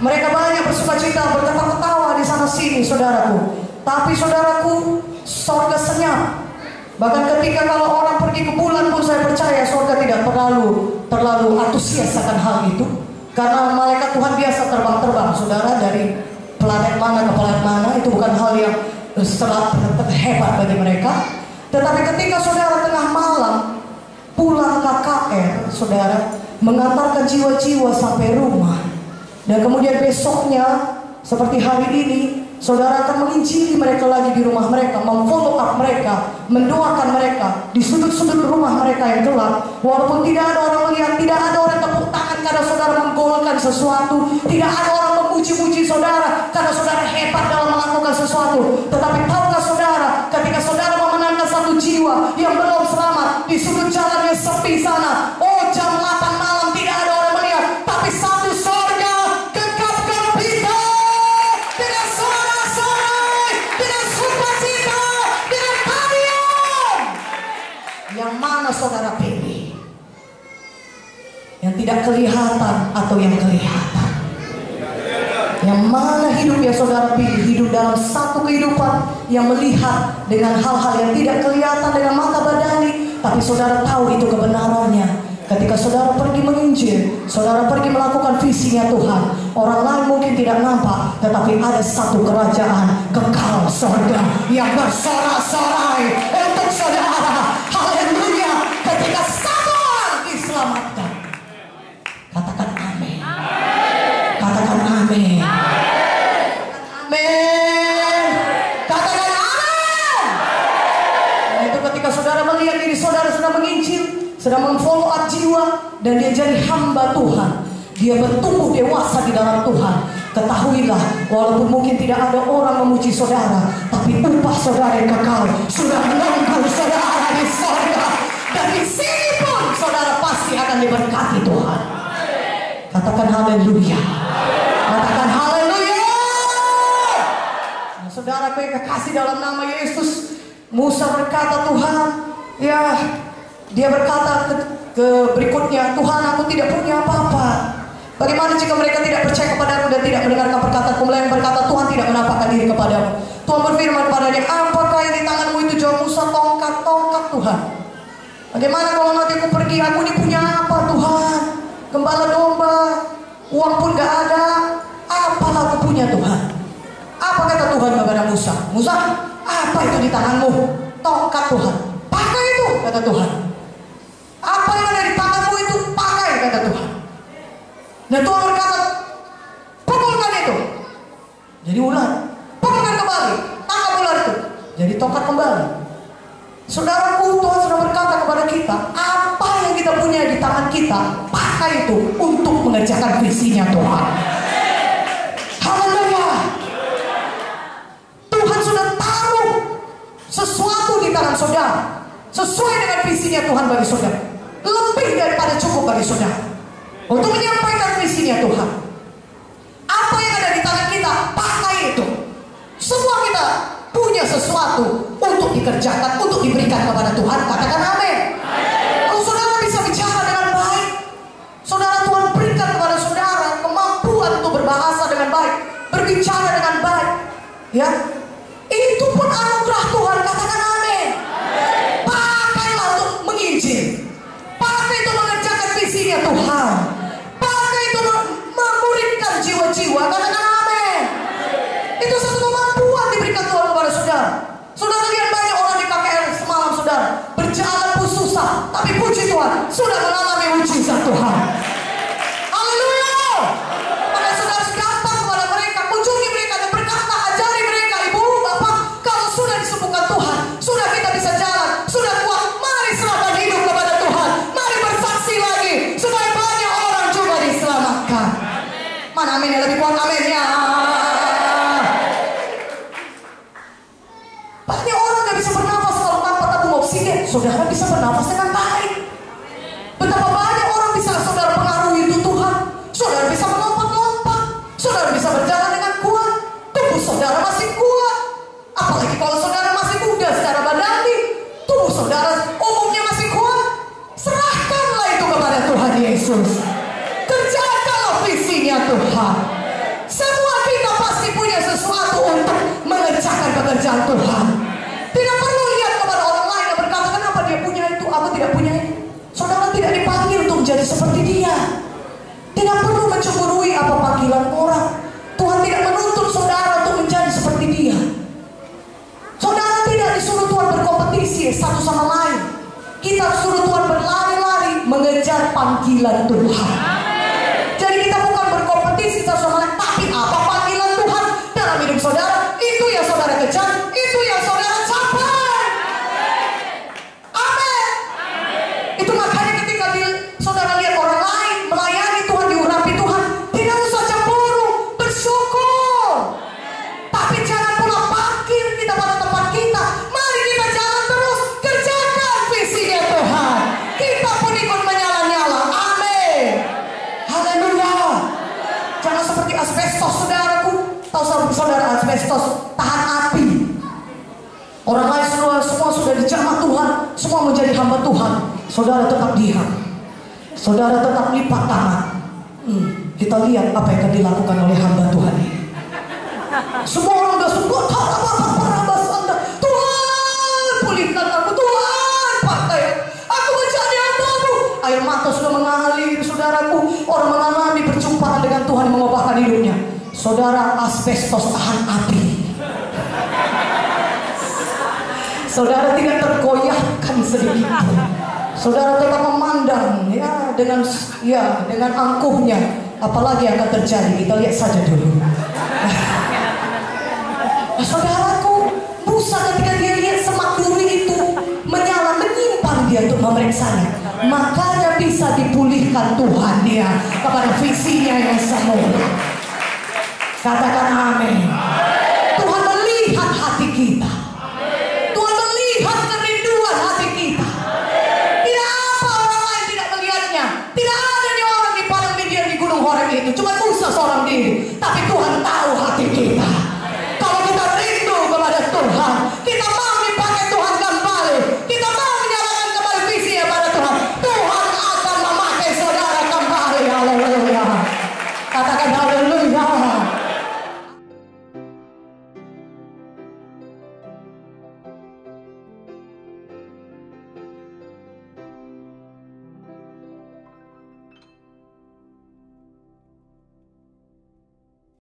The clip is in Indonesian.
Mereka banyak bersukacita, berkata-ketawa di sana sini, saudaraku. Tapi saudaraku, sorga senyap. Bahkan ketika kalau orang pergi ke bulan pun saya percaya sorga tidak terlalu antusias akan hal itu. Karena malaikat Tuhan biasa terbang-terbang, saudara, dari planet mana ke planet mana. Itu bukan hal yang hebat bagi mereka. Tetapi ketika saudara tengah malam pulang KKR, saudara, mengantarkan jiwa-jiwa sampai rumah, dan kemudian besoknya seperti hari ini, saudara akan menginjili mereka lagi di rumah mereka, memfollow up mereka, mendoakan mereka di sudut-sudut rumah mereka yang gelap. Walaupun tidak ada orang melihat, tidak ada orang tepuk tangan karena saudara menggolkan sesuatu, tidak ada orang memuji-muji saudara karena saudara hebat dalam melakukan sesuatu. Tetapi tahukah saudara, ketika saudara memenangkan satu jiwa yang belum selamat di sudut jalan yang sepi sana, oh jam 8 malam tidak ada orang melihat, tapi satu sorga gegap gempita dengan sorak-sorai, dengan sukacita, dengan tarian. Yang mana saudara pilih? Yang tidak kelihatan atau yang kelihatan? Yang mana hidup yang saudara pilih? Hidup dalam satu kehidupan yang melihat dengan hal-hal yang tidak kelihatan dengan mata badani, tapi saudara tahu itu kebenarannya. Ketika saudara pergi menginjil, saudara pergi melakukan visinya Tuhan, orang lain mungkin tidak nampak, tetapi ada satu kerajaan kekal surga yang bersorak-sorai untuk saudara. Haleluya! Ketika satu orang diselamatkan, katakan amin. Katakan amin. Amin. Katakan amin. Nah, itu ketika saudara melihat diri saudara sedang menginjil, sedang memfollow up jiwa, dan dia jadi hamba Tuhan, dia bertumbuh dewasa di dalam Tuhan. Ketahuilah, walaupun mungkin tidak ada orang memuji saudara, tapi upah saudara yang kekal sudah menunggu saudara di surga. Dan di sini pun saudara pasti akan diberkati Tuhan. Katakan haleluya. Katakan haleluya. Nah, saudara kekasih dalam nama Yesus, Musa berkata, Tuhan, ya, dia berkata ke berikutnya, Tuhan, aku tidak punya apa-apa. Bagaimana jika mereka tidak percaya kepadamu dan tidak mendengarkan perkataanku? Yang berkata, Tuhan tidak menampakkan diri kepadamu. Tuhan berfirman kepadanya, apakah yang di tanganmu itu? Jawab Musa, tongkat Tuhan. Bagaimana kalau nanti aku pergi, aku ini punya apa Tuhan? Gembala domba, uang pun gak ada. Apalah aku punya Tuhan? Apa kata Tuhan kepada Musa? Musa, apa itu di tanganmu? Tongkat Tuhan. Pakai itu, kata Tuhan. Apa yang ada di tanganmu itu? Pakai, kata Tuhan. Dan Tuhan berkata, pukulkan itu. Jadi ular. Pukulkan kembali. Tangkap ular itu. Jadi tongkat kembali. Saudaraku, Tuhan sudah berkata kepada kita, apa yang kita punya di tangan kita, pakai itu untuk mengerjakan visinya Tuhan. Haleluya. Tuhan sudah taruh sesuatu di tangan saudara, sesuai dengan visinya Tuhan bagi saudara. Lebih daripada cukup bagi saudara untuk menyampaikan visinya Tuhan. Apa yang ada di tangan kita, pakai itu. Semua kita punya sesuatu untuk dikerjakan, untuk diberikan kepada Tuhan. Katakan amin. Kalau saudara bisa bicara dengan baik, saudara, Tuhan berikan kepada saudara kemampuan untuk berbahasa dengan baik, berbicara dengan baik, ya, itu pun anugerah Tuhan. Katakan amin. Pakailah untuk menginjil, pakai itu mengerjakan visinya Tuhan, pakai itu memuridkan jiwa-jiwa. Katakan amin. Itu satu kemampuan diberikan Tuhan kepada saudara. Saudara lihat banyak orang di KKR semalam, saudara, berjalan pun susah, tapi puji Tuhan sudah mengalami mujizat Tuhan. Haleluya. Maka saudara datang kepada mereka, kunjungi mereka dan berkata, ajari mereka, ibu, bapak, kalau sudah disembuhkan Tuhan, sudah kita bisa jalan, sudah kuat, mari serahkan hidup kepada Tuhan, mari bersaksi lagi supaya banyak orang juga diselamatkan. Mana amin yang lebih kuat? Amin ya. Banyak orang gak bisa bernafas kalau tanpa tabung oksigen. Saudara bisa bernafas dengan baik. Betapa banyak orang bisa saudara pengaruhi itu Tuhan. Saudara bisa melompat-lompat, saudara bisa berjalan dengan kuat, tubuh saudara masih kuat. Apalagi kalau saudara masih muda secara badani, tubuh saudara umumnya masih kuat. Serahkanlah itu kepada Tuhan Yesus. Kerjakanlah visinya Tuhan. untuk mengerjakan pekerjaan Tuhan. Tidak perlu lihat kepada orang lain yang berkata, kenapa dia punya itu, aku tidak punya itu. Saudara tidak dipanggil untuk menjadi seperti dia. Tidak perlu mencemburui apa panggilan orang. Tuhan tidak menuntut saudara untuk menjadi seperti dia. Saudara tidak disuruh Tuhan berkompetisi satu sama lain. Kita suruh Tuhan berlari-lari mengejar panggilan Tuhan. Jadi kita bukan berkompetisi satu sama lain, tapi apa panggilan Tuhan dalam hidup saudara, itu yang saudara kejar, itu yang saudara capai. Amin. Itu makanya ketika saudara lihat orang lain melayani Tuhan, diurapi Tuhan, tidak usah cemburu, bersyukur. Tapi jangan pula parkir kita pada tempat kita. Mari kita jalan terus, kerjakan visinya Tuhan. Kita pun ikut menyala-nyala. Amin. Haleluya. Jangan seperti asbestos, saudaraku. Tahu saudara asbestos tahan api. Orang lain semua sudah dijamah Tuhan, semua menjadi hamba Tuhan. Saudara tetap diam. Saudara tetap lipat tangan. Kita lihat apa yang akan dilakukan oleh hamba Tuhan ini. Semua orang sudah sebut, Tuhan pulihkan aku, Tuhan pakai aku menjadi hamba-Mu. Air mata sudah mengalir, saudaraku. Orang mengalami perjumpaan dengan Tuhan yang mengubahkan hidupnya. Saudara, asbestos tahan api. Saudara tidak tergoyahkan sedikit pun. Saudara tetap memandang dengan angkuhnya. Apalagi yang akan terjadi, kita lihat saja dulu. Saudaraku, Musa ketika dia lihat semak duri itu menyala, menyimpan dia untuk memeriksanya, makanya bisa dipulihkan Tuhan dia kepada visinya yang semula. Katakan amin. Tuhan melihat hati kita. Tuhan melihat kerinduan hati kita. Tidak apa orang lain tidak melihatnya. Tidak ada di orang di padang Midian di gunung Horeb itu, cuma Musa seorang diri. Tapi Tuhan tahu